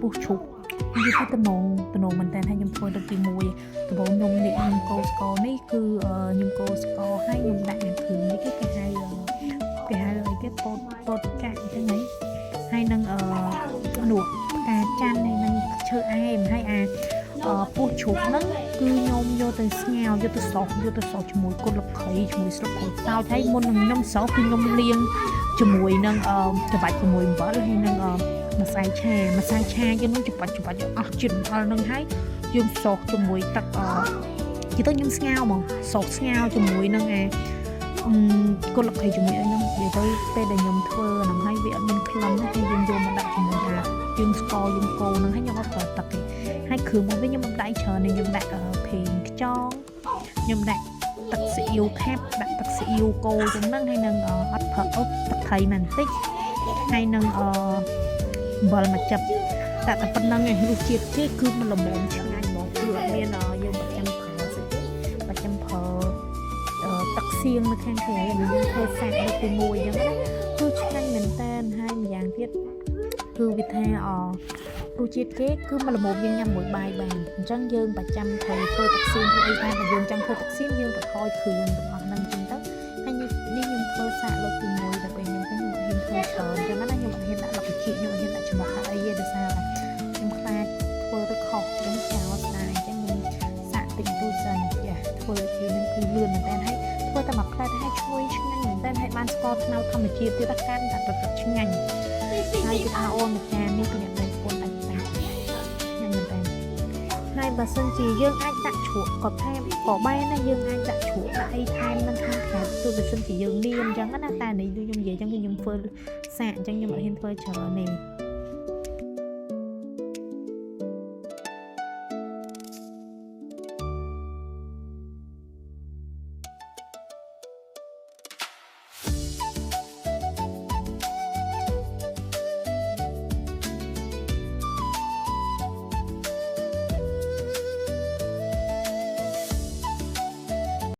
ពុះឈប់និយាយទៅតំណងមែនតើហើយខ្ញុំធ្វើទៅពីមួយដំបូងខ្ញុំនេះខ្ញុំកោស្ករនេះគឺខ្ញុំកោស្ករហើយខ្ញុំដាក់នៅគ្រឿងនេះគេហៅអីគេពតកាក់អញ្ចឹងហើយនឹងនោះផ្កាច័ន្ទហើយនឹងឈើអែមហើយពោះជ្រូកហ្នឹងគឺខ្ញុំយកទៅស្ងោរយកទៅសោសជាមួយគុនលខីជាមួយស្លឹកក្រូចសើចហើយមុននឹងខ្ញុំសោសគឺខ្ញុំលាងជាមួយនឹងច្របាច់ជាមួយអំបិលហើយនឹងម្សៅឆាយើងនឹងច្របាច់អស់ជាតិអំបិលនឹងហើយយើងសោសជាមួយទឹកនិយាយទៅខ្ញុំស្ងោរហ្មងសោសស្ងោរជាមួយនឹងគុនលខីជាមួយអីហ្នឹងនិយាយទៅពេលដែលខ្ញុំធ្វើហ្នឹងហើយវាអត់មានក្លិនទេយើងយកមកដាក់ជាមួយយើងស្ករយើងកូរហ្នឹងហើយខ្ញុំអត់ប្រើទឹកទេហើយគ្រឿងរបស់វាខ្ញុំមិនដាក់ច្រើនទេខ្ញុំដាក់ភេងខ្យងខ្ញុំដាក់ទឹកស៊ីអ៊ីវខាប់ដាក់ទឹកស៊ីអ៊ីវកូរចឹងហ្នឹងហើយនឹងអត់ប្រើទឹកត្រីមិនបន្តិចហើយនឹងអំបិលមួយចិបដាក់តែប៉ុណ្្នឹងឯងរសជាតិគេគឺมันល្មមឆ្ងាញ់ហ្មងគឺអត់មានយើងបាច់ចាំប្រើស្អីទេបាច់ចាំប្រើទឹកសៀងនៅខាងក្រៅយើងធ្វើសាក់ដូចមួយអញ្ចឹងណាគឺឆ្ងាញ់មែនតើហើយម្យ៉ាងទៀតគឺវាថារសជាតិគេគឺมันល្មមយើងញ៉ាំមួយបាយបានអញ្ចឹងយើងបាច់ចាំត្រូវធ្វើទឹកសៀងធ្វើអីតែបើយើងចង់ធ្វើទឹកសៀងយើងបន្ថយគ្រឿងរបស់ហ្នឹងអញ្ចឹងទៅហើយនេះខ្ញុំធ្វើសាក់លើកទី1តែពេលខ្ញុំទៅខ្ញុំអត់ហ៊ានធ្វើច្រើនអញ្ចឹងណាខ្ញុំអត់ហ៊ានដាក់លក្ខជាតិខ្ញុំអត់ហ៊ានដាក់ច្រមុះដាក់អីទេដោយសារខ្ញុំខ្លាចធ្វើទៅខុសអញ្ចឹងចោលស្ដាយអញ្ចឹងខ្ញុំសាក់តិចតួចសិនចាធ្វើជានឹងគឺលឿនមែនតើហើយធ្វើតែមួយផ្លែឲ្យឈ្ងុយឆ្ងាញ់មែនតើហើយបានស្ករត្នោតធម្មជាតិទៀតកាន់តែប្រកបឆ្ងាញ់ហើយគេថាអូនមួយចាននេះគឺអ្នកមានគុណដាច់តាញ៉ាំមែនតើហើយបើសិនជាយើងអាចដាក់ជ្រក់ក៏ថែមក៏បានណាយើងអាចដាក់ជ្រក់ដាក់អីថែមនឹងខាងក្រៅទោះបើសិនជាយើងលានអញ្ចឹងណាតែនេះខ្ញុំនិយាយអញ្ចឹងគឺខ្ញុំធ្វើសាកអញ្ចឹងខ្ញុំអត់ហ៊ានធ្វើច្រើនទេ